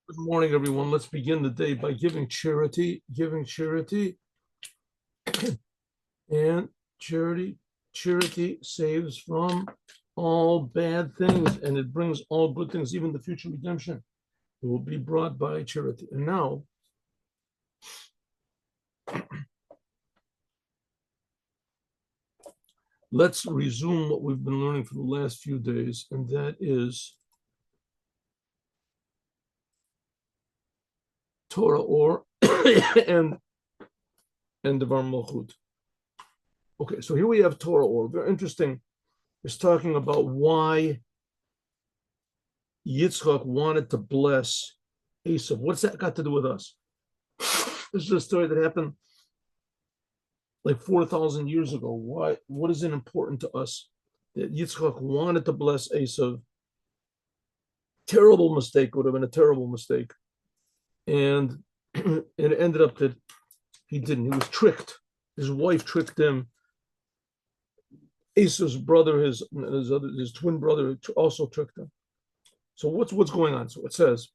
Good morning, everyone. Let's begin the day by giving charity, and charity saves from all bad things, and it brings all good things, even the future redemption. It will be brought by charity. And now, let's resume what we've been learning for the last few days, and that is Torah or and Devar Malchut. Okay, so here we have Torah or. Very interesting. It's talking about why Yitzchak wanted to bless Esau. What's that got to do with us? This is a story that happened like 4,000 years ago. Why? What is it important to us that Yitzchak wanted to bless Esau? Terrible mistake, would have been a terrible mistake. And it ended up that he didn't. He was tricked. His wife tricked him. Esau's brother, his twin brother, also tricked him. So what's going on? So it says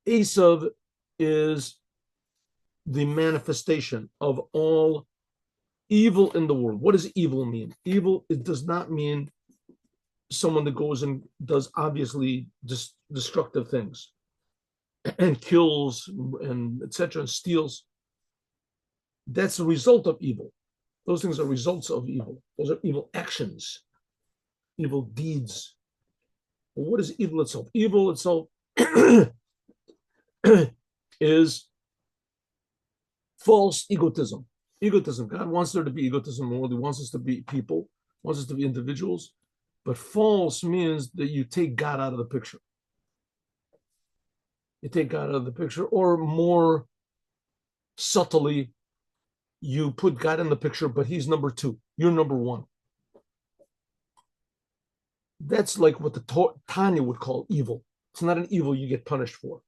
Esau is the manifestation of all evil in the world. What does evil mean? Evil, it does not mean someone that goes and does obviously destructive things and kills and etc. and steals. That's a result of evil. Those things are results of evil. Those are evil actions, evil deeds. But what is evil itself? Evil itself is false egotism. Egotism. God wants there to be egotism in the world. He wants us to be people, wants us to be individuals. But false means that you take God out of the picture. You take God out of the picture, or more subtly, you put God in the picture, but he's number two. You're number one. That's like what the Tanya would call evil. It's not an evil you get punished for.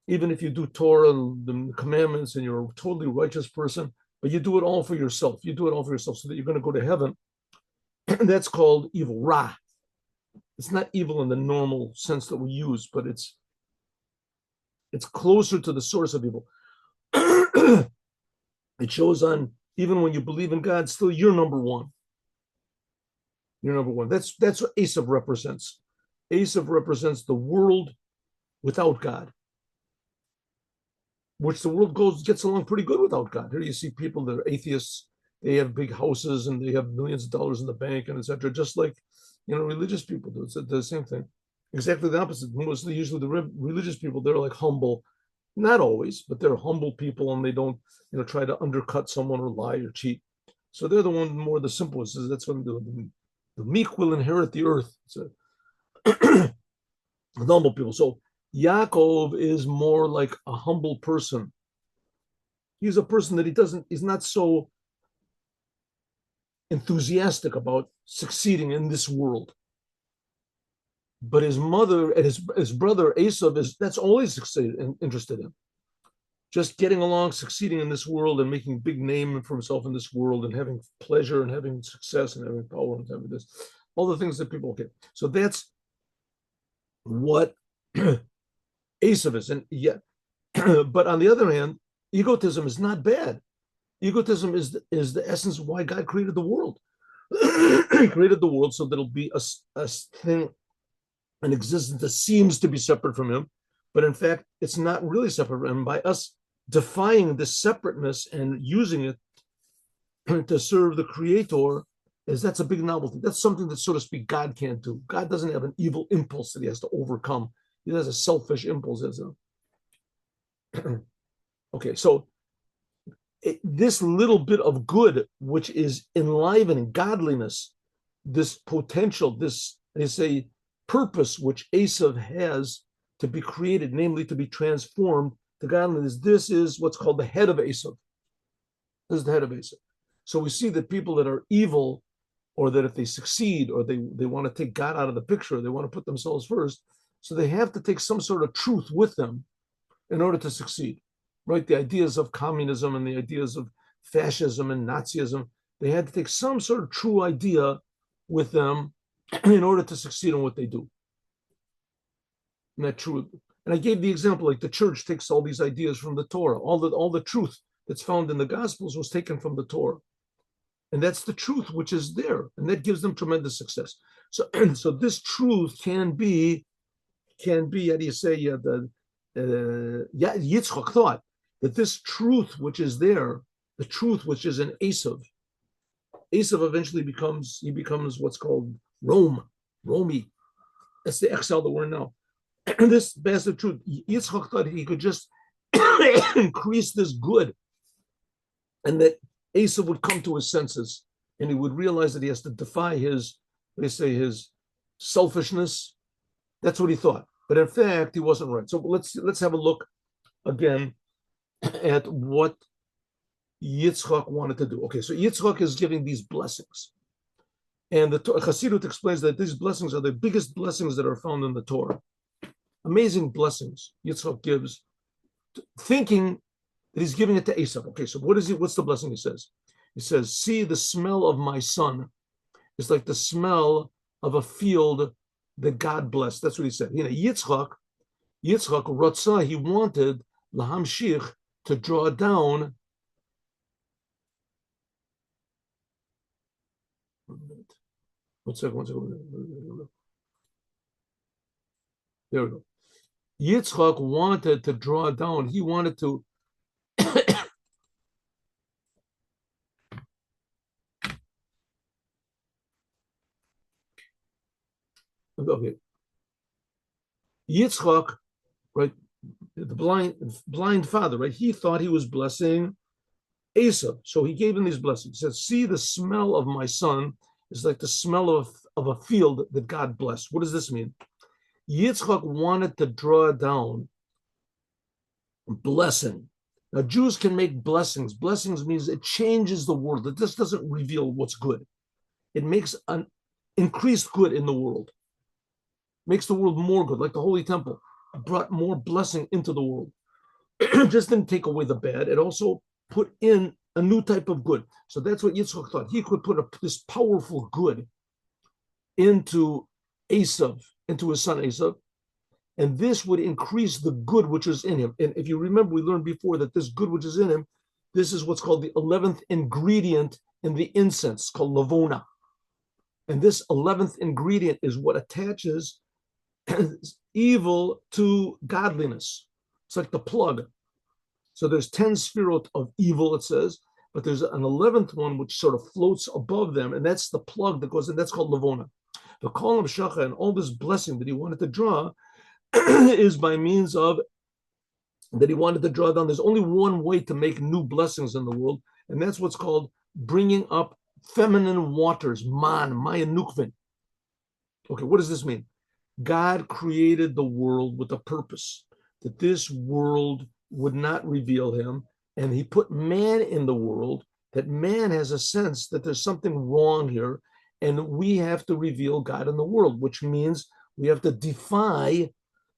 Even if you do Torah and the commandments and you're a totally righteous person, but you do it all for yourself. You do it all for yourself so that you're going to go to heaven. That's called evil, Ra. It's not evil in the normal sense that we use, but it's closer to the source of evil. It shows on, even when you believe in God, still you're number one. You're number one. That's what Esau represents. Esau represents the world without God, which the world gets along pretty good without God. Here you see people that are atheists. They have big houses and they have millions of dollars in the bank and etc. Just like religious people do. It's the same thing. Exactly the opposite. Usually the religious people, they're like humble. Not always, but they're humble people and they don't try to undercut someone or lie or cheat. So they're the one more the simplest. That's what the meek will inherit the earth. So the humble people. So Yaakov is more like a humble person. He's a person that he's not so enthusiastic about succeeding in this world. But his mother and his brother Esau that's all he's interested in. Just getting along, succeeding in this world and making a big name for himself in this world and having pleasure and having success and having power and having this. All the things that people get. So that's what Esau is. And but on the other hand, egotism is not bad. Egotism is the essence of why God created the world. He created the world so that it'll be a thing, an existence that seems to be separate from him, but in fact, it's not really separate from him. By us defying this separateness and using it to serve the Creator, that's a big novelty. That's something that, so to speak, God can't do. God doesn't have an evil impulse that he has to overcome. He has a selfish impulse. Okay, so this little bit of good, which is enlivening godliness, this potential, this, they say, purpose which Esau has to be created, namely to be transformed to godliness. This is what's called the head of Esau. This is the head of Esau. So we see that people that are evil, or that if they succeed, or they want to take God out of the picture, they want to put themselves first, so they have to take some sort of truth with them in order to succeed. Right? The ideas of communism and the ideas of fascism and Nazism, they had to take some sort of true idea with them in order to succeed in what they do. Isn't that true? And I gave the example, like the church takes all these ideas from the Torah. All the truth that's found in the Gospels was taken from the Torah. And that's the truth which is there. And that gives them tremendous success. So, so this truth can be, how do you say, Yitzchak thought that this truth which is there, the truth which is in Esav eventually becomes what's called Romy. That's the exile that we're in now. And this bastard truth, Yitzchak thought he could just increase this good, and that Esav would come to his senses, and he would realize that he has to defy his selfishness. That's what he thought. But in fact, he wasn't right. So let's have a look again at what Yitzchak wanted to do. Okay, so Yitzchak is giving these blessings. And the Chassidut explains that these blessings are the biggest blessings that are found in the Torah. Amazing blessings Yitzchak gives, thinking that he's giving it to Esav. Okay, so what's the blessing he says? He says, see, the smell of my son is like the smell of a field that God blessed. That's what he said. Yitzchak Ratzah, he wanted Lahamshich to draw down. One second. There we go. Yitzchak wanted to draw down. He wanted to okay. Yitzchak, right, the blind father, right? He thought he was blessing Esav, so he gave him these blessings. He said, "See, the smell of my son is like the smell of a field that God blessed." What does this mean? Yitzchak wanted to draw down blessing. Now, Jews can make blessings. Blessings means it changes the world. It just doesn't reveal what's good. It makes an increased good in the world. Makes the world more good, like the Holy Temple brought more blessing into the world. It just didn't take away the bad. It also put in a new type of good. So that's what Yitzchak thought. He could put this powerful good into Esav, into his son Esav, and this would increase the good which is in him. And if you remember, we learned before that this good which is in him, this is what's called the 11th ingredient in the incense, called lavona. And this 11th ingredient is what attaches evil to godliness. It's like the plug. So there's 10 sphirot of evil, it says, but there's an 11th one which sort of floats above them, and that's the plug that goes in. That's called lavona. The Kolam Shacha and all this blessing that he wanted to draw is by means of that he wanted to draw down. There's only one way to make new blessings in the world, and that's what's called bringing up feminine waters, man, maya nukvin. Okay, what does this mean? God created the world with a purpose, that this world would not reveal him, and he put man in the world, that man has a sense that there's something wrong here, and we have to reveal God in the world, which means we have to defy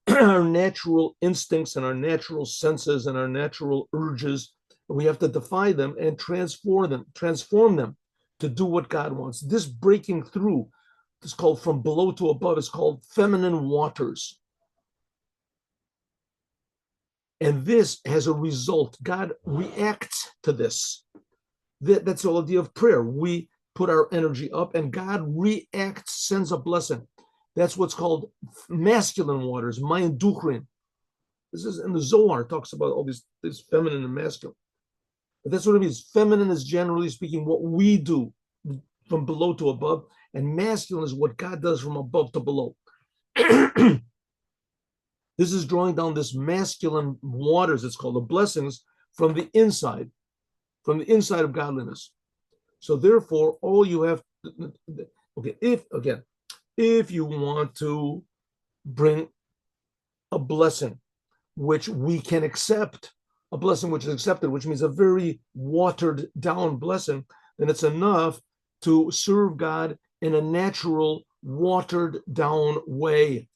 our natural instincts and our natural senses and our natural urges. We have to defy them and transform them to do what God wants. This breaking through is called from below to above. It's called feminine waters. And this has a result. God reacts to this. That's the whole idea of prayer. We put our energy up and God reacts, sends a blessing. That's what's called masculine waters, mayan duchrin. This is in the Zohar, talks about all these feminine and masculine. But that's what it means. Feminine is, generally speaking, what we do from below to above, and masculine is what God does from above to below. This is drawing down this masculine waters, it's called, the blessings from the inside of godliness. So therefore, all you have, okay, if you want to bring a blessing which we can accept, a blessing which is accepted, which means a very watered down blessing, then it's enough to serve God in a natural, watered down way.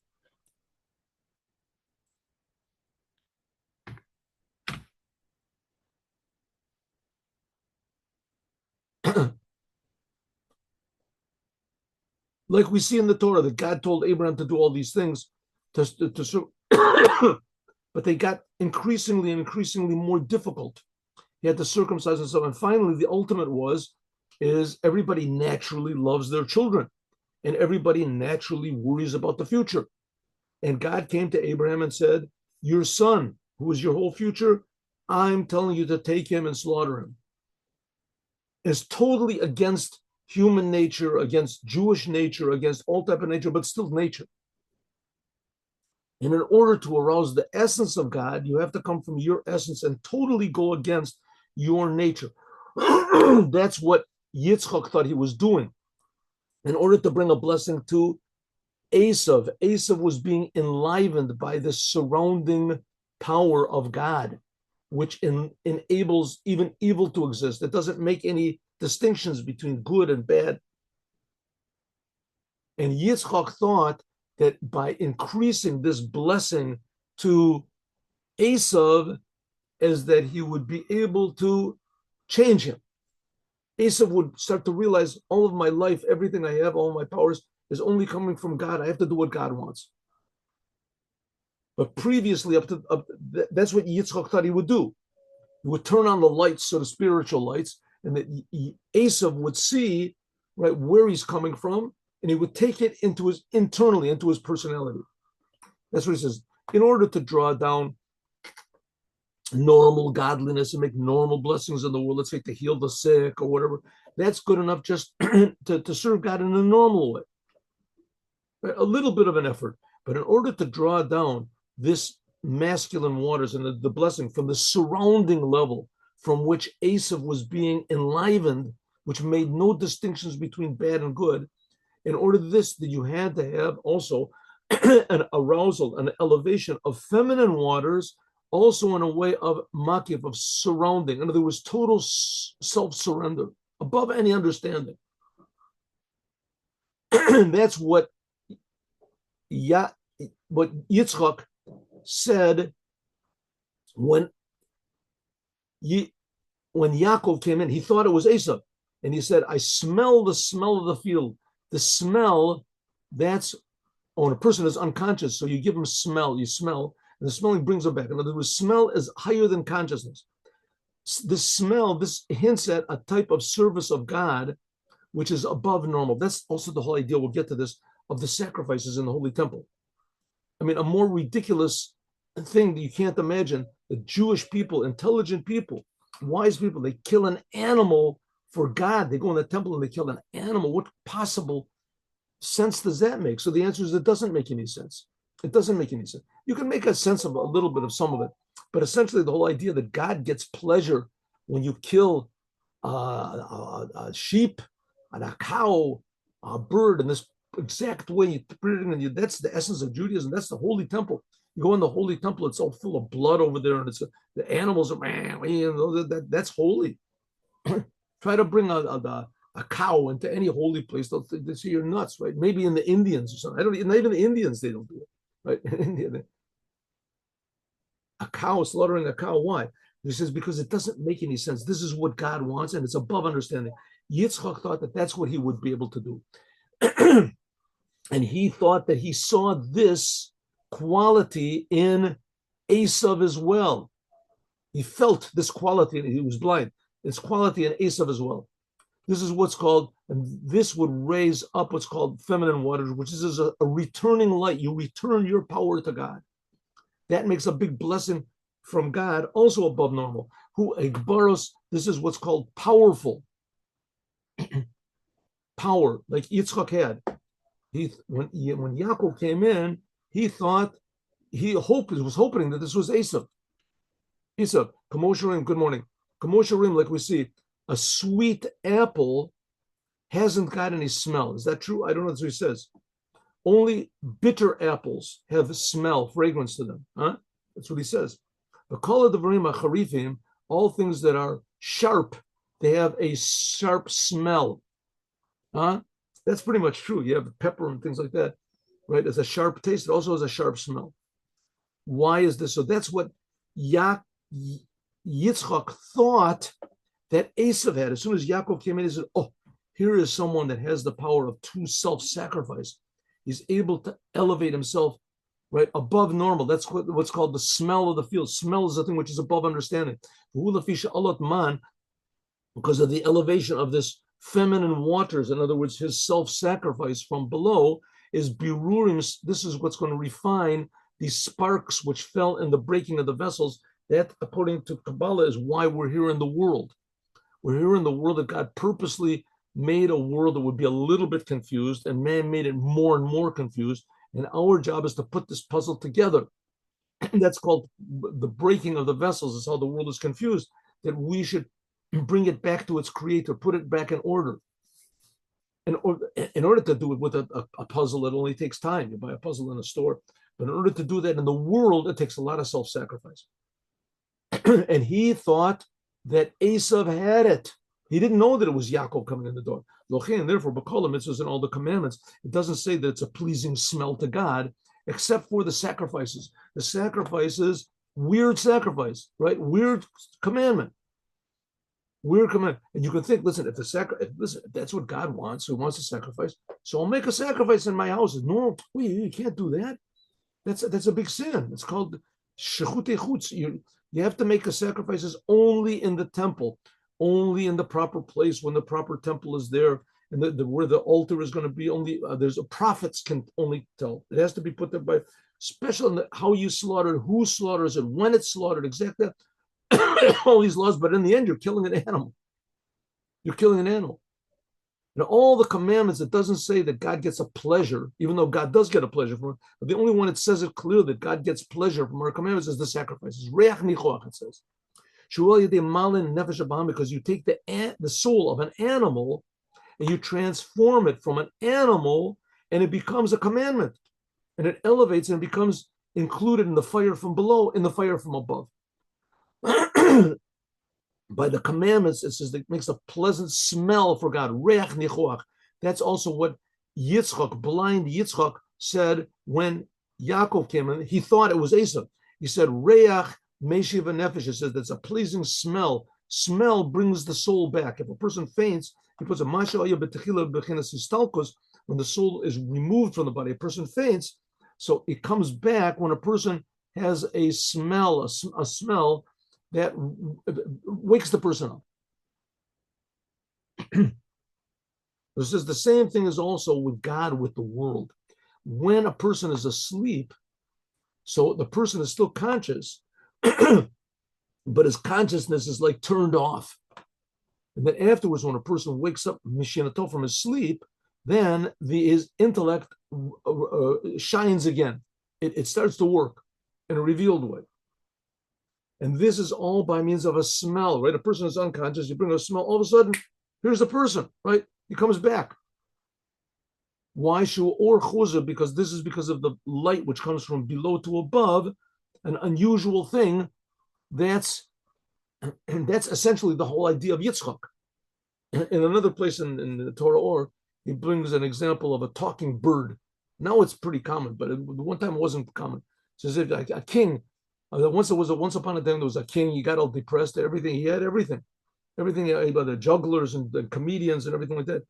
Like we see in the Torah that God told Abraham to do all these things to serve. But they got increasingly and increasingly more difficult. He had to circumcise himself. And finally, the ultimate is everybody naturally loves their children, and everybody naturally worries about the future. And God came to Abraham and said, your son, who is your whole future, I'm telling you to take him and slaughter him. It's totally against human nature, against Jewish nature, against all type of nature, but still nature. And in order to arouse the essence of God, you have to come from your essence and totally go against your nature. That's what Yitzchak thought he was doing. In order to bring a blessing to Esav, Esav was being enlivened by the surrounding power of God, which enables even evil to exist. It doesn't make any distinctions between good and bad. And Yitzchak thought that by increasing this blessing to Esav, is that he would be able to change him. Esav would start to realize all of my life, everything I have, all my powers is only coming from God. I have to do what God wants. But previously, that's what Yitzchak thought he would do. He would turn on the lights, so the spiritual lights, and that Esav would see right where he's coming from, and he would take it into his internally, into his personality. That's what he says. In order to draw down normal godliness and make normal blessings in the world, let's say to heal the sick or whatever, that's good enough just to serve God in a normal way. A little bit of an effort. But in order to draw down this masculine waters and the blessing from the surrounding level from which Esav was being enlivened, which made no distinctions between bad and good, in order to this, that you had to have also an arousal, an elevation of feminine waters, also in a way of makif, of surrounding. In other words, total self-surrender, above any understanding. That's what Yitzchak said when Yaakov came in. He thought it was Esav, and he said, I smell the smell of the field. The smell, that's when a person is unconscious, so you give him smell, you smell, and the smelling brings him back. In other words, smell is higher than consciousness. The smell, this hints at a type of service of God which is above normal. That's also the whole idea, we'll get to this, of the sacrifices in the Holy Temple. I mean, a more ridiculous thing that you can't imagine. The Jewish people, intelligent people, wise people, they kill an animal for God. They go in the temple and they kill an animal. What possible sense does that make? So the answer is it doesn't make any sense. It doesn't make any sense. You can make a sense of a little bit of some of it, but essentially the whole idea that God gets pleasure when you kill a sheep, and a cow, a bird, in this exact way, that's the essence of Judaism. That's the Holy Temple. You go in the Holy Temple, it's all full of blood over there, and the animals are, that's holy. Try to bring a cow into any holy place, they say you're nuts, right? Maybe in the Indians or something. Not even the Indians, they don't do it, right? A cow, slaughtering a cow, why? He says, because it doesn't make any sense. This is what God wants, and it's above understanding. Yitzchak thought that that's what he would be able to do. And he thought that he saw this quality in Esav as well. He felt this quality, and he was blind. This quality in Esav as well. This is what's called, and this would raise up what's called feminine waters, which is a returning light. You return your power to God. That makes a big blessing from God, also above normal. Who Egbaros, this is what's called powerful. Power, like Yitzchak had. When Yaakov came in, he thought, was hoping that this was Esav. Esav, Kamosharim, good morning. Kamosharim, like we see, a sweet apple hasn't got any smell. Is that true? I don't know. That's what he says. Only bitter apples have smell, fragrance to them. Huh? That's what he says. All things that are sharp, they have a sharp smell. Huh? That's pretty much true. You have pepper and things like that, right? It's a sharp taste. It also has a sharp smell. Why is this? So that's what Yitzchak thought that Esav had. As soon as Yaakov came in, he said, oh, here is someone that has the power of true self-sacrifice. He's able to elevate himself right? Above normal. That's what's called the smell of the field. Smell is a thing which is above understanding. Because of the elevation of this feminine waters, in other words, his self-sacrifice from below is birurim. This is what's going to refine these sparks which fell in the breaking of the vessels. That, according to Kabbalah, is why we're here in the world. We're here in the world that God purposely made a world that would be a little bit confused, and man made it more and more confused. And our job is to put this puzzle together. That's called the breaking of the vessels, is how the world is confused, that we should bring it back to its creator, put it back in order. And in order to do it with a puzzle, it only takes time. You buy a puzzle in a store. But in order to do that in the world, it takes a lot of self-sacrifice. And he thought that Esav had it. He didn't know that it was Yaakov coming in the door. And therefore, B'kol mitzvahs and all the commandments, it doesn't say that it's a pleasing smell to God, except for the sacrifices. The sacrifices, weird sacrifice, right? Weird commandment. Weird commandment. And you can think, listen, if that's what God wants, He wants a sacrifice, so I'll make a sacrifice in my house. No, you can't do that. That's a big sin. It's called shechutei chutz. You have to make the sacrifices only in the temple, only in the proper place when the proper temple is there, and where the altar is going to be. Only there's prophets can only tell. It has to be put there by special in how you slaughter, who slaughters it, when it's slaughtered, exactly. All these laws, but in the end, you're killing an animal. You're killing an animal. And all the commandments, it doesn't say that God gets a pleasure, even though God does get a pleasure from it. But the only one that says it clear that God gets pleasure from our commandments is the sacrifices. Reach nichoach, it says. Because you take the soul of an animal and you transform it from an animal, and it becomes a commandment. And it elevates and becomes included in the fire from below, in the fire from above. By the commandments, it says it makes a pleasant smell for God. Reach nichoach. That's also what Yitzchak, blind Yitzchak, said when Yaakov came in. He thought it was Esav. He said, Reach meshiv nefesh. It says that's a pleasing smell. Smell brings the soul back. If a person faints, he puts a masha'aya betechila bechinas histalkos. When the soul is removed from the body, a person faints. So it comes back when a person has a smell, a smell that wakes the person up. This is the same thing as also with God, with the world. When a person is asleep, so the person is still conscious, but his consciousness is like turned off. And then afterwards, when a person wakes up from his sleep, then his intellect shines again. It starts to work in a revealed way. And this is all by means of a smell, right? A person is unconscious, you bring a smell, all of a sudden, here's the person, right? He comes back. Why shu or chuzah? Because this is because of the light which comes from below to above, an unusual thing. That's essentially the whole idea of Yitzchak. In another place in the Torah, he brings an example of a talking bird. Now it's pretty common, but one time it wasn't common. It says a king. Once upon a time there was a king. He got all depressed. He had everything about the jugglers and the comedians and everything like that.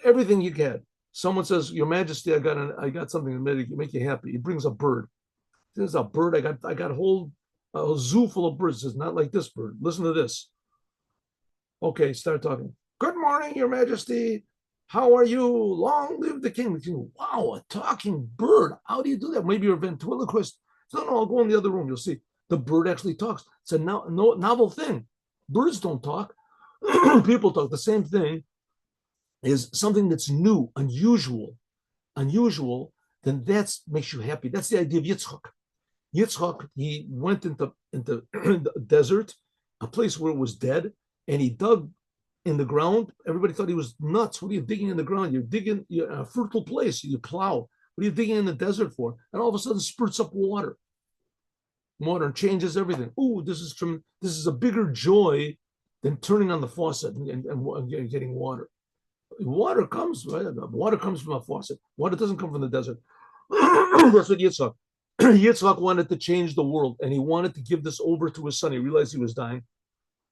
Everything he had. Someone says, "Your Majesty, I got something to make you happy." He brings a bird. There's a bird. I got a zoo full of birds. He says, "Not like this bird. Listen to this." Okay, start talking. Good morning, Your Majesty. How are you? Long live the king. Wow, a talking bird. How do you do that? Maybe you're a ventriloquist. No, I'll go in the other room. You'll see. The bird actually talks. It's a novel thing. Birds don't talk. People talk. The same thing is something that's new, unusual, then that makes you happy. That's the idea of Yitzchak. Yitzchak, he went into the desert, a place where it was dead, and he dug in the ground. Everybody thought he was nuts. What are you digging in the ground? You're digging a fertile place. You plow. What are you digging in the desert for? And all of a sudden spurts up water. Water changes everything. Oh, this is a bigger joy than turning on the faucet and getting water. Water comes, right? Water comes from a faucet. Water doesn't come from the desert. That's what Yitzchak. Yitzchak wanted to change the world, and he wanted to give this over to his son. He realized he was dying.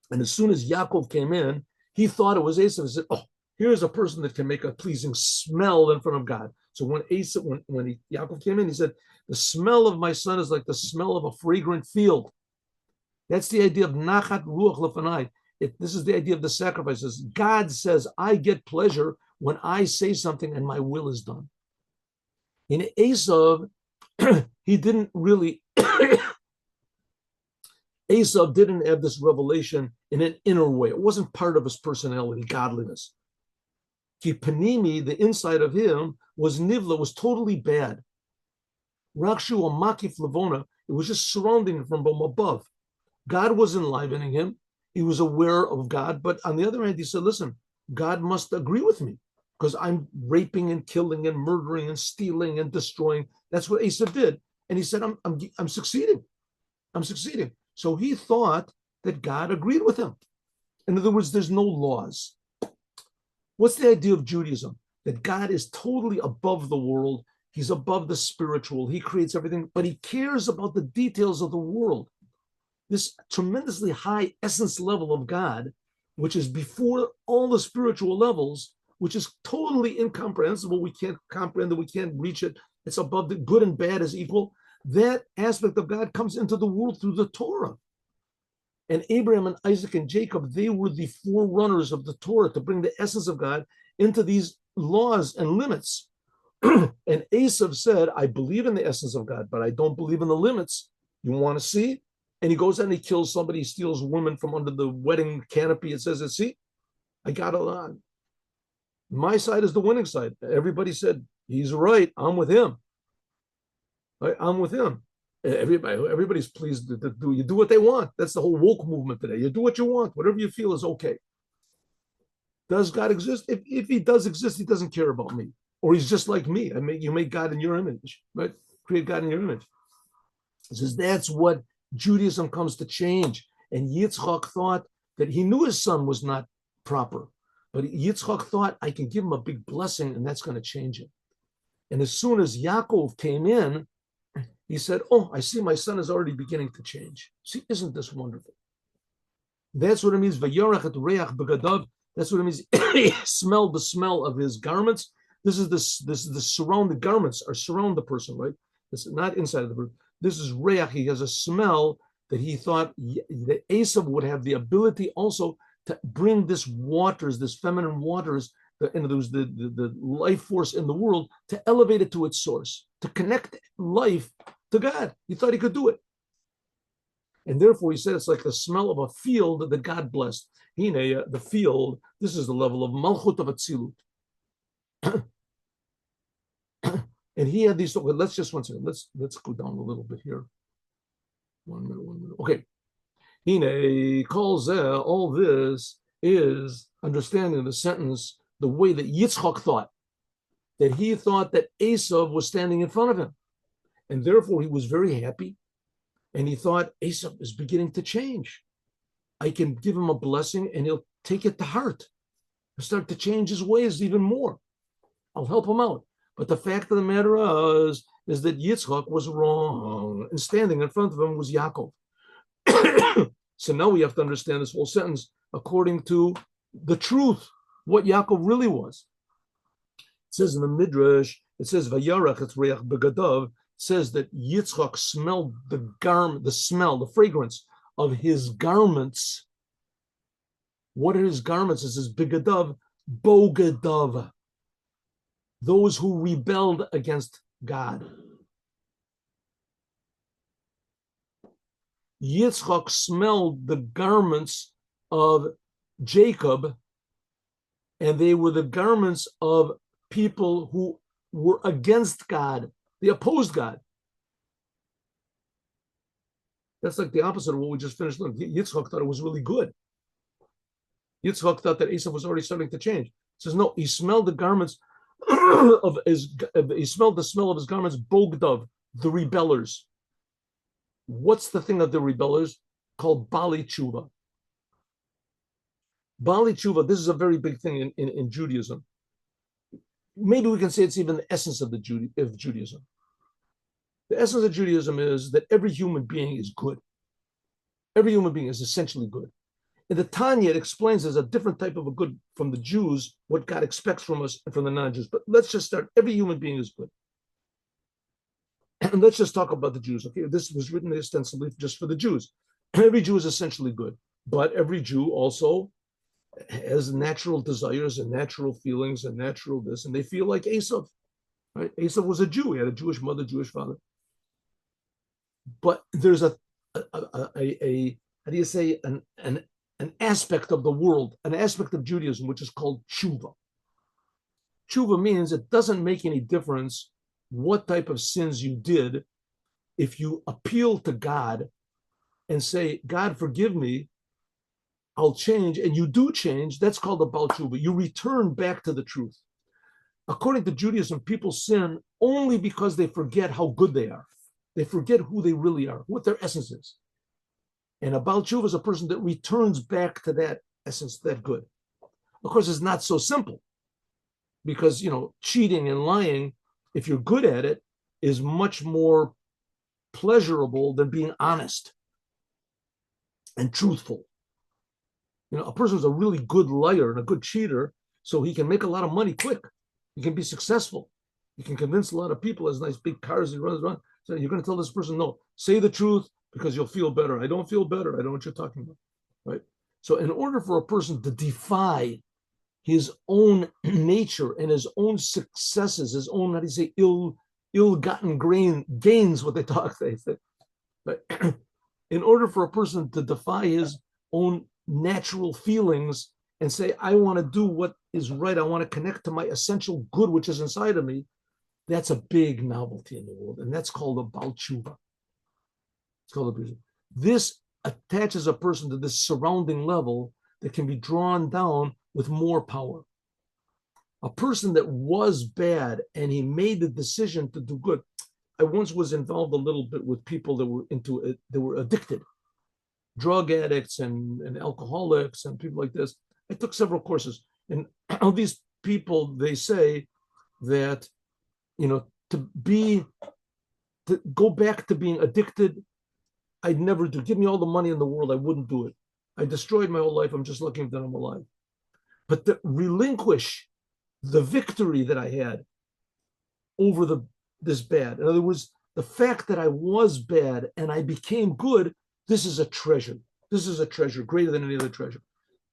And as soon as Yaakov came in, he thought it was Esav. He said, "Oh, here's a person that can make a pleasing smell in front of God. So when Yaakov came in, he said, the smell of my son is like the smell of a fragrant field. That's the idea of nachat ruach lefanai. This is the idea of the sacrifices. God says, I get pleasure when I say something and my will is done. In Esav, he didn't really, Esav didn't have this revelation in an inner way. It wasn't part of his personality, godliness. Ki panimi, the inside of him, was nivla, was totally bad. Rakshu or makif levona, it was just surrounding him from above. God was enlivening him. He was aware of God. But on the other hand, he said, listen, God must agree with me because I'm raping and killing and murdering and stealing and destroying. That's what Asa did. And he said, I'm succeeding. I'm succeeding. So he thought that God agreed with him. In other words, there's no laws. What's the idea of Judaism? That God is totally above the world. He's above the spiritual. He creates everything, but he cares about the details of the world. This tremendously high essence level of God, which is before all the spiritual levels, which is totally incomprehensible. We can't comprehend it. We can't reach it. It's above the good and bad is equal. That aspect of God comes into the world through the Torah. And Abraham and Isaac and Jacob, they were the forerunners of the Torah to bring the essence of God into these laws and limits. And Esav said, I believe in the essence of God, but I don't believe in the limits. You want to see? And he goes out and he kills somebody, he steals a woman from under the wedding canopy. It says, see, I got it on. My side is the winning side. Everybody said, he's right. I'm with him. Right? I'm with him. Everybody's pleased to do. You do what they want. That's the whole woke movement today. You do what you want. Whatever you feel is okay. Does God exist? If he does exist, he doesn't care about me. Or he's just like me. You make God in your image, right? Create God in your image. He says that's what Judaism comes to change. And Yitzchak thought that he knew his son was not proper. But Yitzchak thought, I can give him a big blessing and that's going to change it. And as soon as Yaakov came in, he said, oh, I see my son is already beginning to change. See, isn't this wonderful? That's what it means. Vayarach et reach begadav. That's what it means. He smelled the smell of his garments. This is the surrounding garments are surround the person, right? It's not inside of the person. This is reach. He has a smell that he thought that Esav would have the ability also to bring this feminine waters, the life force in the world, to elevate it to its source, to connect life to God. He thought he could do it. And therefore, he said it's like the smell of a field that God blessed. The field, this is the level of Malchut of Atzilut. And he had these, let's just one second. Let's go down a little bit here. 1 minute. Okay. He calls all this is understanding the sentence the way that Yitzchak thought, that he thought that Esav was standing in front of him. And therefore, he was very happy. And he thought, Esav is beginning to change. I can give him a blessing and he'll take it to heart. He'll start to change his ways even more. I'll help him out. But the fact of the matter is that Yitzchak was wrong. And standing in front of him was Yaakov. So now we have to understand this whole sentence according to the truth, what Yaakov really was. It says in the Midrash, it says, Vayarach et reach begadav, says that Yitzchak smelled the garment, the smell, the fragrance of his garments. What are his garments? It says begadav, bogadav. Those who rebelled against God. Yitzchak smelled the garments of Jacob, and they were the garments of people who were against God. They opposed God. That's like the opposite of what we just finished learning. Yitzchak thought it was really good. Yitzchak thought that Esav was already starting to change. He says, no, he smelled the garments he smelled the smell of his garments, bogdav, the rebellers. What's the thing of the rebellers? Called Bali Tshuva. Bali Tshuva, this is a very big thing in Judaism. Maybe we can say it's even the essence of Judaism. The essence of Judaism is that every human being is good. Every human being is essentially good. in the Tanya, it explains there's a different type of a good from the Jews, what God expects from us and from the non-Jews. But let's just start. Every human being is good. And let's just talk about the Jews. Okay, this was written ostensibly just for the Jews. Every Jew is essentially good, but every Jew also has natural desires and natural feelings and natural this, and they feel like Esav. Right? Esav was a Jew. He had a Jewish mother, Jewish father. But there's a how do you say, an aspect of the world, an aspect of Judaism, which is called tshuva. Tshuva means it doesn't make any difference what type of sins you did. If you appeal to God and say, God, forgive me, I'll change, and you do change, that's called a Baal Tshuva. You return back to the truth. According to Judaism, people sin only because they forget how good they are. They forget who they really are, what their essence is. And a Baal Tshuva is a person that returns back to that essence, that good. Of course, it's not so simple because, cheating and lying, if you're good at it, is much more pleasurable than being honest and truthful. A person who's a really good liar and a good cheater, so he can make a lot of money quick. He can be successful. He can convince a lot of people, has nice big cars, he runs around. So you're going to tell this person, no, say the truth because you'll feel better. I don't feel better. I don't know what you're talking about, right? So in order for a person to defy his own nature and his own successes, his own, how do you say, ill-gotten gains, what they say. But in order for a person to defy his own natural feelings and say, I want to do what is right, I want to connect to my essential good, which is inside of me, that's a big novelty in the world. And that's called a Baal Tshuva. It's called a, this attaches a person to this surrounding level that can be drawn down with more power. A person that was bad and he made the decision to do good. I once was involved a little bit with people that were into it, that were addicted, drug addicts and alcoholics and people like this. I took several courses, and all these people, they say that, to go back to being addicted, I'd never do. Give me all the money in the world, I wouldn't do it. I destroyed my whole life. I'm just lucky that I'm alive. But to relinquish the victory that I had over this bad. In other words, the fact that I was bad and I became good, this is a treasure. This is a treasure greater than any other treasure.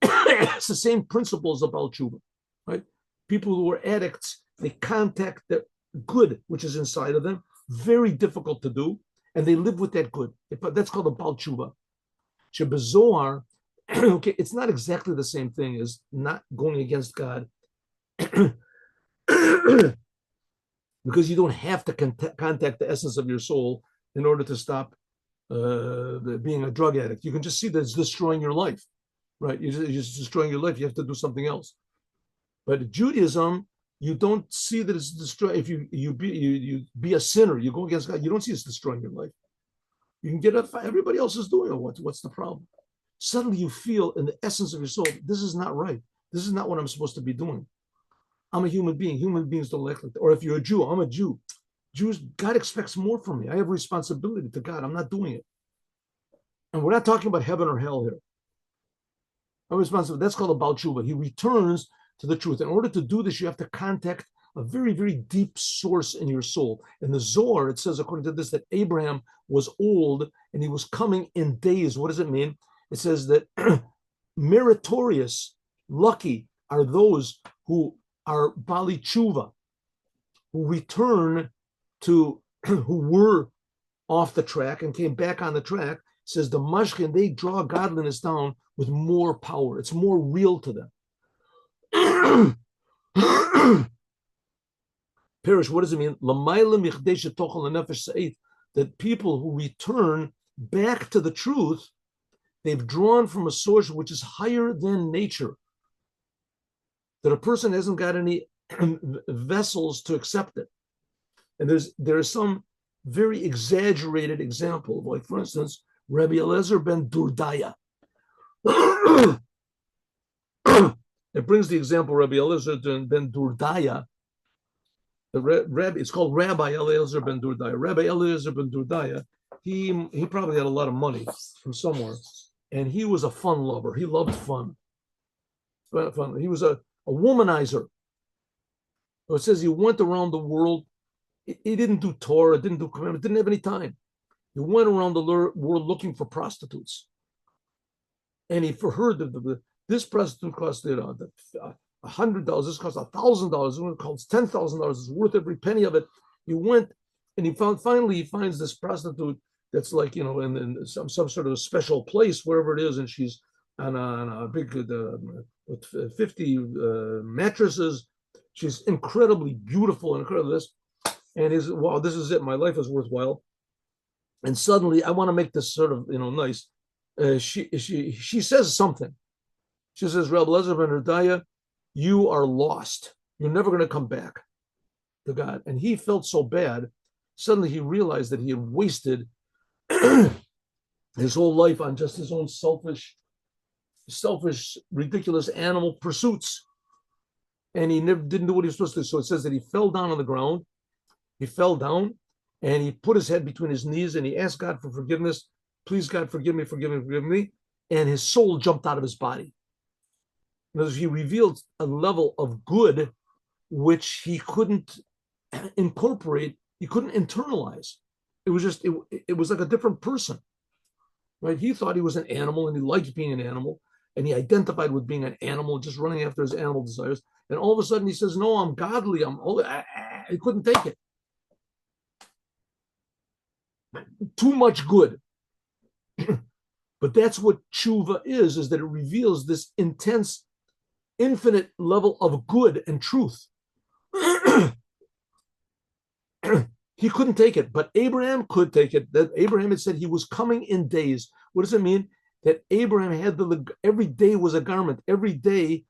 It's the same principles about tshuva, right? People who are addicts, they contact the good which is inside of them, very difficult to do, and they live with that good. That's called a Baal Tshuva. Shebezohar, okay, it's not exactly the same thing as not going against God, because you don't have to contact the essence of your soul in order to stop being a drug addict. You can just see that it's destroying your life, right? You're just destroying your life. You have to do something else. But Judaism, you don't see that it's destroying. If you be a sinner, you go against God, you don't see it's destroying your life. You can get up. Everybody else is doing it. What's the problem? Suddenly you feel in the essence of your soul, this is not right. This is not what I'm supposed to be doing. I'm a human being. Human beings don't act like that. Or if you're a Jew, I'm a Jew. Jews, God expects more from me. I have responsibility to God. I'm not doing it. And we're not talking about heaven or hell here. I'm responsible. That's called a Baal Tshuva. He returns to the truth. In order to do this, you have to contact a very, very deep source in your soul. In the Zohar, it says, according to this, that Abraham was old and he was coming in days. What does it mean? It says that meritorious, lucky are those who are Bali Tshuva, who return to, who were off the track and came back on the track. It says the Mashkin, they draw godliness down with more power. It's more real to them. Perish, what does it mean? That people who return back to the truth, they've drawn from a source which is higher than nature. That a person hasn't got any vessels to accept it. And there's some very exaggerated example, like for instance, Rabbi Eliezer ben Durdaya. It brings the example Rabbi Eliezer ben Durdaya. It's called Rabbi Eliezer ben Durdaya. Rabbi Eliezer ben Durdaya, he probably had a lot of money from somewhere, and he was a fun lover. He loved fun. He was a womanizer. So it says he went around the world. He didn't do Torah, didn't do commandments, didn't have any time. He went around the world looking for prostitutes. And he heard that this prostitute costed $100. This cost $1,000. It costs $10,000. It's worth every penny of it. He went and finally he finds this prostitute that's like, in some sort of a special place, wherever it is, and she's on a big with 50 mattresses. She's incredibly beautiful and incredible. This, and he's, wow, this is it. My life is worthwhile. And suddenly, I want to make this sort of nice. She says something. She says, Reb Lezer ben Herdaya, you are lost. You're never going to come back to God. And he felt so bad. Suddenly he realized that he had wasted his whole life on just his own selfish, ridiculous animal pursuits. And he never didn't do what he was supposed to do. So it says that he fell down on the ground. He fell down and he put his head between his knees and he asked God for forgiveness. Please, God, forgive me, forgive me, forgive me. And his soul jumped out of his body. Because he revealed a level of good which he couldn't incorporate, he couldn't internalize. It was just, it was like a different person, right? He thought he was an animal and he liked being an animal and he identified with being an animal, just running after his animal desires. And all of a sudden he says, no, I'm godly. He couldn't take it. Too much good. But that's what tshuva is that it reveals this intense, infinite level of good and truth. He couldn't take it, but Abraham could take it. That Abraham had said he was coming in days. What does it mean? That Abraham had every day was a garment. Every day,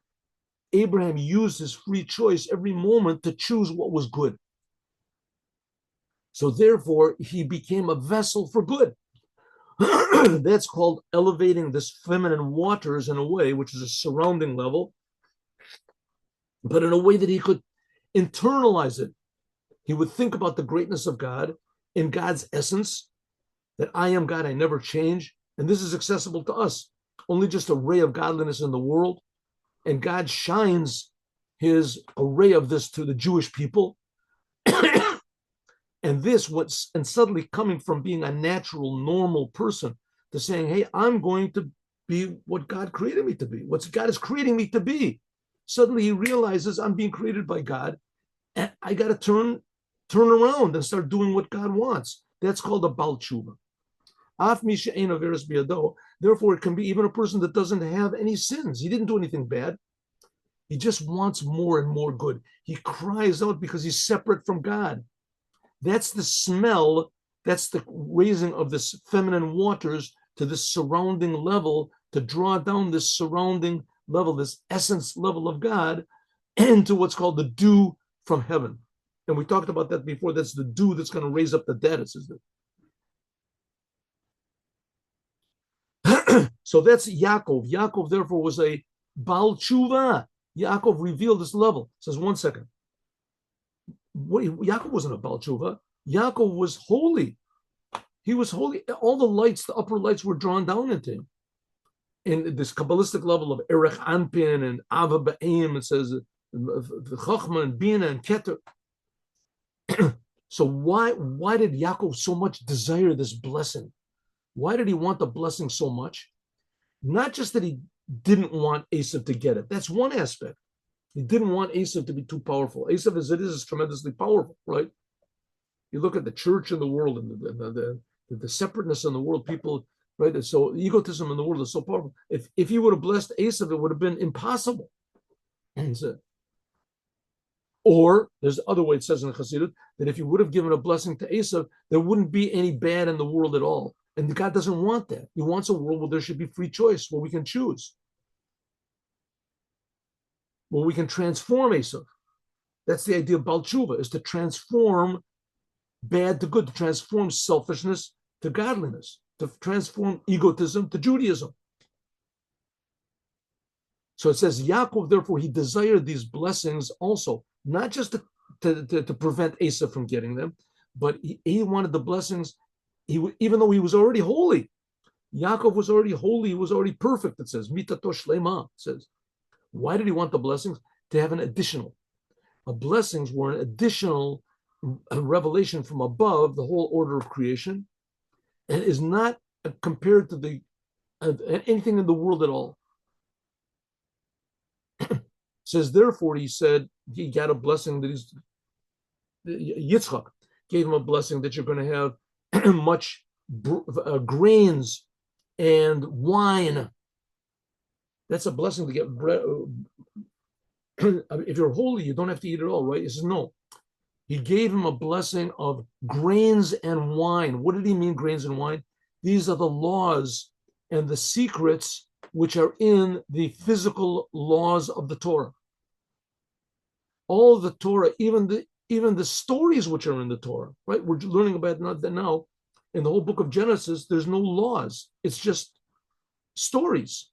Abraham used his free choice every moment to choose what was good. So therefore, he became a vessel for good. That's called elevating this feminine waters in a way, which is a surrounding level, but in a way that he could internalize it. He would think about the greatness of God in God's essence, that I am God, I never change. And this is accessible to us. Only just a ray of godliness in the world. And God shines his array of this to the Jewish people. And suddenly coming from being a natural, normal person to saying, hey, I'm going to be what God created me to be, what God is creating me to be. Suddenly he realizes I'm being created by God and I got to turn around and start doing what God wants. That's called a Baal Tshuva. Therefore, it can be even a person that doesn't have any sins. He didn't do anything bad. He just wants more and more good. He cries out because he's separate from God. That's the smell. That's the raising of this feminine waters to this surrounding level, to draw down this surrounding level, this essence level of God, into what's called the dew from heaven. And we talked about that before. That's the dew that's going to raise up the dead. It says that. So that's Yaakov. Yaakov, therefore, was a Baal Tshuva. Yaakov revealed this level. It says, 1 second. Yaakov wasn't a Baal Tshuva. Yaakov was holy. He was holy. All the lights, the upper lights, were drawn down into him. In this Kabbalistic level of Erech Anpin and Ava Ba'im, it says Chachma and Bina and Keter. So why did Yaakov so much desire this blessing? Why did he want the blessing so much? Not just that he didn't want Esav to get it. That's one aspect. He didn't want Esav to be too powerful. Esav, as it is tremendously powerful, right? You look at the church in the world and the separateness in the world, people, right? So egotism in the world is so powerful. If he would have blessed Esav, it would have been impossible. Or there's the other way it says in the Chassidut that if you would have given a blessing to Esav, there wouldn't be any bad in the world at all. And God doesn't want that. He wants a world where there should be free choice, where we can choose, where we can transform Esav. That's the idea of Baal Tshuva, is to transform bad to good, to transform selfishness to godliness, to transform egotism to Judaism. So it says, Yaakov, therefore, he desired these blessings also, not just to prevent Esav from getting them, but he wanted the blessings, even though he was already holy. Yaakov was already holy, he was already perfect, it says. Mitato shlema, it says. Why did he want the blessings? To have an additional. Blessings were an additional revelation from above the whole order of creation, and is not compared to the anything in the world at all. Says, therefore, he said he got a blessing that he's Yitzchak gave him a blessing that you're going to have much grains and wine. That's a blessing to get bread. If you're holy, you don't have to eat it all, right? He says, no. He gave him a blessing of grains and wine. What did he mean, grains and wine? These are the laws and the secrets which are in the physical laws of the Torah. All the Torah, even the stories which are in the Torah, right? We're learning about that now. In the whole book of Genesis, there's no laws. It's just stories.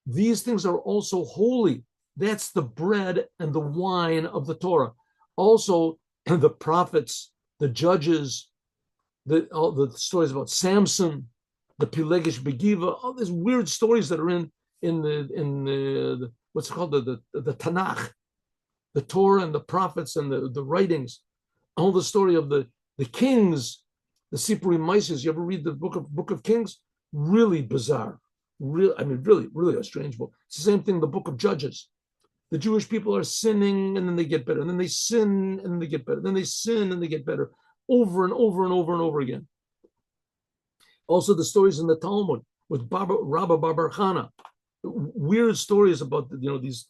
These things are also holy. That's the bread and the wine of the Torah. Also, the prophets, the judges, all the stories about Samson, the Pilegish Begiva, all these weird stories that are in the what's it called, the Tanakh, the Torah and the prophets and the writings, all the story of the kings, the Sipuri Mises. You ever read the book of Kings? Really bizarre. Really a strange book. It's the same thing, the book of Judges. The Jewish people are sinning and then they get better. And then they sin and then they get better. Then they sin and they get better. Over and over and over and over again. Also the stories in the Talmud with Rabba Bar Chana. Weird stories about these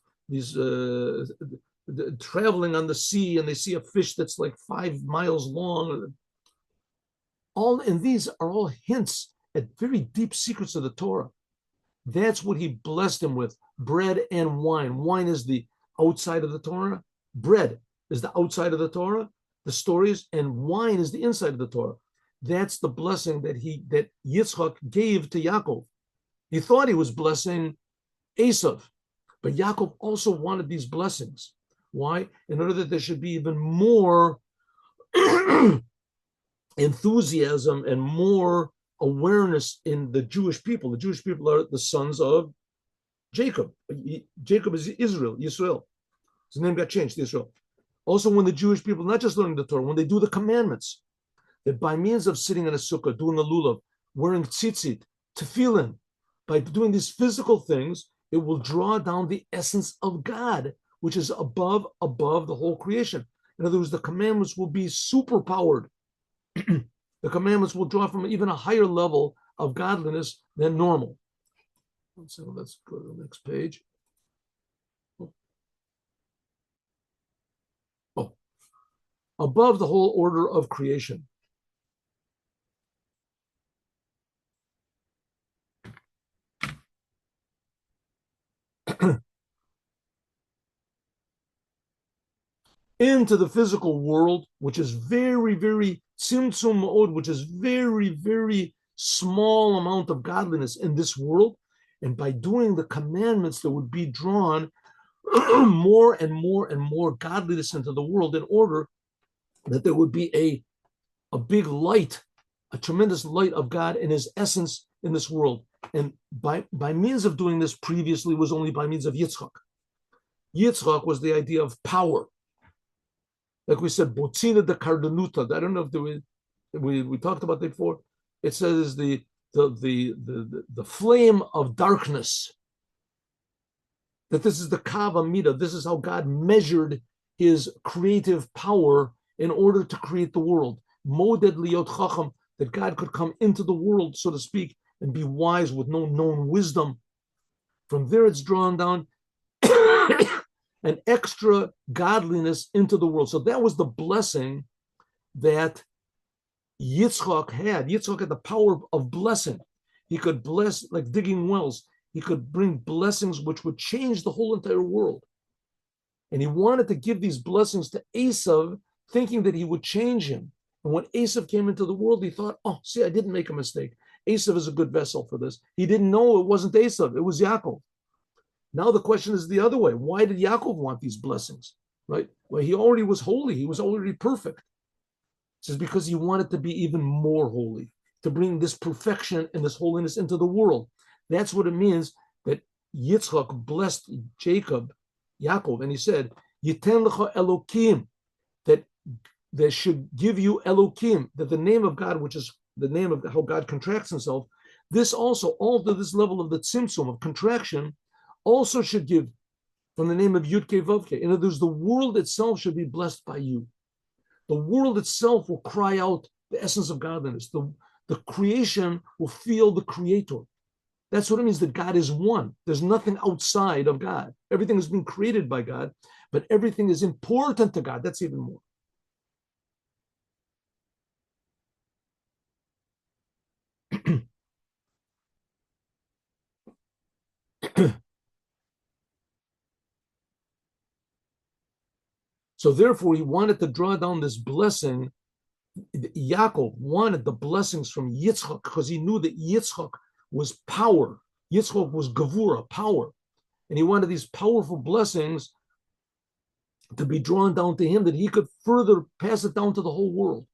traveling on the sea and they see a fish that's like 5 miles long. And these are all hints at very deep secrets of the Torah. That's what he blessed him with, bread and wine. Wine is the outside of the Torah. Bread is the outside of the Torah, the stories, and wine is the inside of the Torah. That's the blessing that Yitzchak gave to Yaakov. He thought he was blessing Esav, but Yaakov also wanted these blessings. Why? In order that there should be even more enthusiasm and more awareness in the Jewish people. The Jewish people are the sons of Jacob. Jacob is Israel. His name got changed to Israel. Also, when the Jewish people, not just learning the Torah, when they do the commandments, that by means of sitting in a sukkah, doing a lulav, wearing tzitzit, tefillin, by doing these physical things, it will draw down the essence of God, which is above the whole creation. In other words, the commandments will be super powered. The commandments will draw from even a higher level of godliness than normal. So let's go to the next page. Above the whole order of creation. Into the physical world, which is very, very tzimtzum ma'od, which is very, very small amount of godliness in this world. And by doing the commandments, there would be drawn more and more and more godliness into the world in order that there would be a big light, a tremendous light of God in his essence in this world. And by means of doing this previously was only by means of Yitzchak. Yitzchak was the idea of power. Like we said, Botzina de Kardanuta. I don't know if we talked about that before. It says the flame of darkness. That this is the Kava Mida. This is how God measured his creative power in order to create the world. Moded liot chacham, that God could come into the world, so to speak, and be wise with no known wisdom. From there, it's drawn down an extra godliness into the world. So that was the blessing that Yitzchak had. Yitzchak had the power of blessing. He could bless, like digging wells. He could bring blessings which would change the whole entire world. And he wanted to give these blessings to Esav, thinking that he would change him. And when Esav came into the world, he thought, oh, see, I didn't make a mistake. Esav is a good vessel for this. He didn't know it wasn't Esav, it was Yaakov. Now the question is the other way. Why did Yaakov want these blessings? Right? Well, he already was holy. He was already perfect. It says because he wanted to be even more holy. to bring this perfection and this holiness into the world. That's what it means that Yitzchak blessed Jacob, Yaakov, and he said, Yiten lecha Elokim, that they should give you Elokim, that the name of God, which is the name of how God contracts himself, this also, all to this level of the tzimtzum, of contraction, also should give from the name of Yud-Ke Vav-Ke. In other words, the world itself should be blessed by you. The world itself will cry out the essence of godliness. The creation will feel the creator. That's what it means that God is one. There's nothing outside of God. Everything has been created by God, but everything is important to God. That's even more. So therefore, he wanted to draw down this blessing. Yaakov wanted the blessings from Yitzchak because he knew that Yitzchak was power. Yitzchak was Gevura, power. And he wanted these powerful blessings to be drawn down to him, that he could further pass it down to the whole world.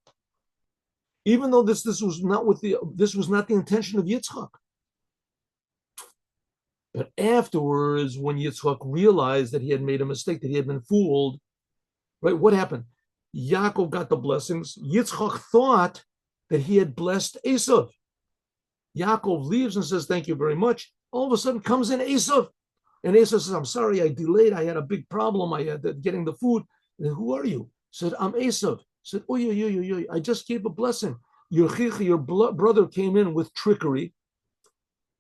Even though this was not the intention of Yitzchak. But afterwards, when Yitzchak realized that he had made a mistake, that he had been fooled, right? What happened? Yaakov got the blessings. Yitzchak thought that he had blessed Esav. Yaakov leaves and says, thank you very much. All of a sudden comes in Esav. And Esav says, I'm sorry, I delayed. I had a big problem. I had getting the food. And who are you? Said, I'm Esav. Said, oh, I just gave a blessing. Your brother came in with trickery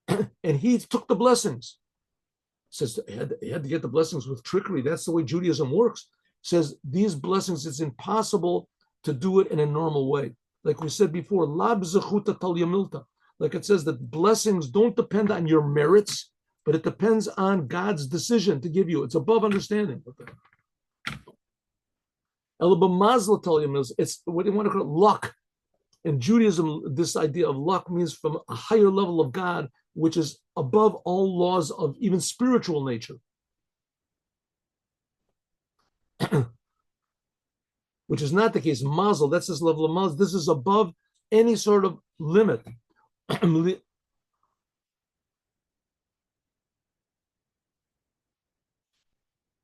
and he took the blessings. Says, he had to get the blessings with trickery. That's the way Judaism works. Says, these blessings, it's impossible to do it in a normal way. Like we said before, la b'zechuta tal yamilta. Like it says that blessings don't depend on your merits, but it depends on God's decision to give you. It's above understanding. It's what they want to call it, luck. In Judaism, this idea of luck means from a higher level of God, which is above all laws of even spiritual nature. Which is not the case. Mazel, that's this level of mazel. This is above any sort of limit.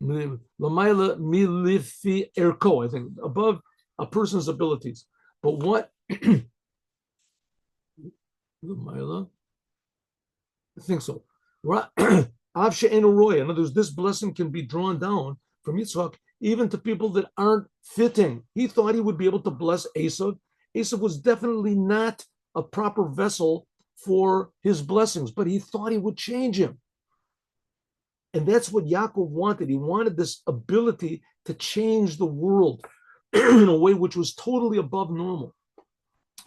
Lamaila milifi erko, I think, above a person's abilities. But what Lamaila? I think so. In other words, this blessing can be drawn down from Yitzchak even to people that aren't fitting. He thought he would be able to bless Esav. Esav was definitely not a proper vessel for his blessings, but he thought he would change him. And that's what Yaakov wanted. He wanted this ability to change the world in a way which was totally above normal.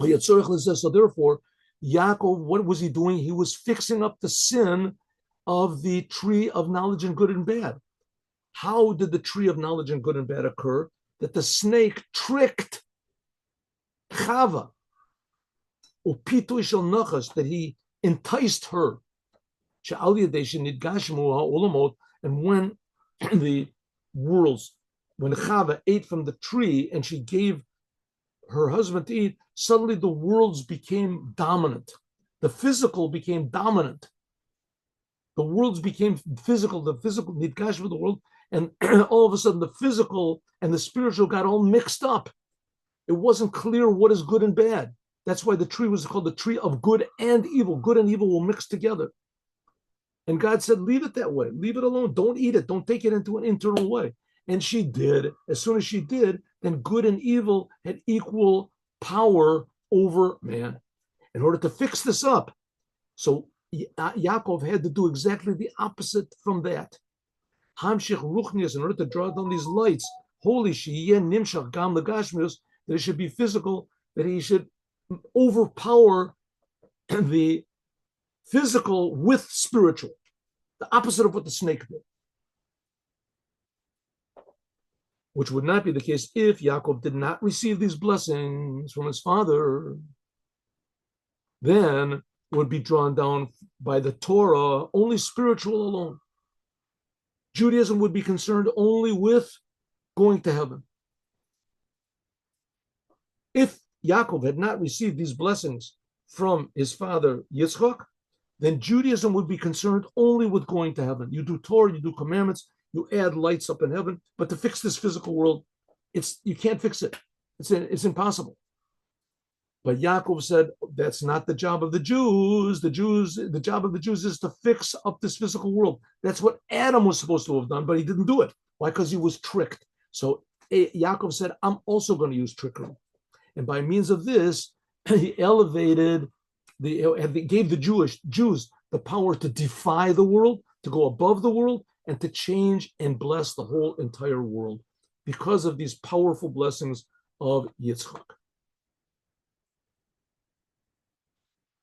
So therefore, Yaakov, what was he doing? He was fixing up the sin of the tree of knowledge and good and bad. How did the tree of knowledge and good and bad occur? That the snake tricked Chava, that he enticed her. And when the worlds, when Chava ate from the tree and she gave her husband to eat, suddenly the worlds became dominant. The physical became dominant. The worlds became physical, the physical nidgash of the world, and all of a sudden the physical and the spiritual got all mixed up. It wasn't clear what is good and bad. That's why the tree was called the tree of good and evil. Good and evil will mix together. And God said, leave it that way. Leave it alone. Don't eat it. Don't take it into an internal way. And she did. As soon as she did, then good and evil had equal power over man. In order to fix this up, so Yaakov had to do exactly the opposite from that. Hamshich ruchnius, in order to draw down these lights, holy sheyeh nimshach gam legashmius, that it should be physical, that he should overpower the physical with spiritual, the opposite of what the snake did, which would not be the case if Yaakov did not receive these blessings from his father. Then would be drawn down by the Torah, only spiritual alone. Judaism would be concerned only with going to heaven. If Yaakov had not received these blessings from his father Yitzchak, then Judaism would be concerned only with going to heaven. You do Torah, you do commandments, you add lights up in heaven, but to fix this physical world, you can't fix it. It's impossible. But Yaakov said, that's not the job of the Jews. The job of the Jews is to fix up this physical world. That's what Adam was supposed to have done, but he didn't do it. Why? Because he was tricked. So Yaakov said, I'm also going to use trickery. And by means of this, he elevated, gave the Jews the power to defy the world, to go above the world, and to change and bless the whole entire world because of these powerful blessings of Yitzchak.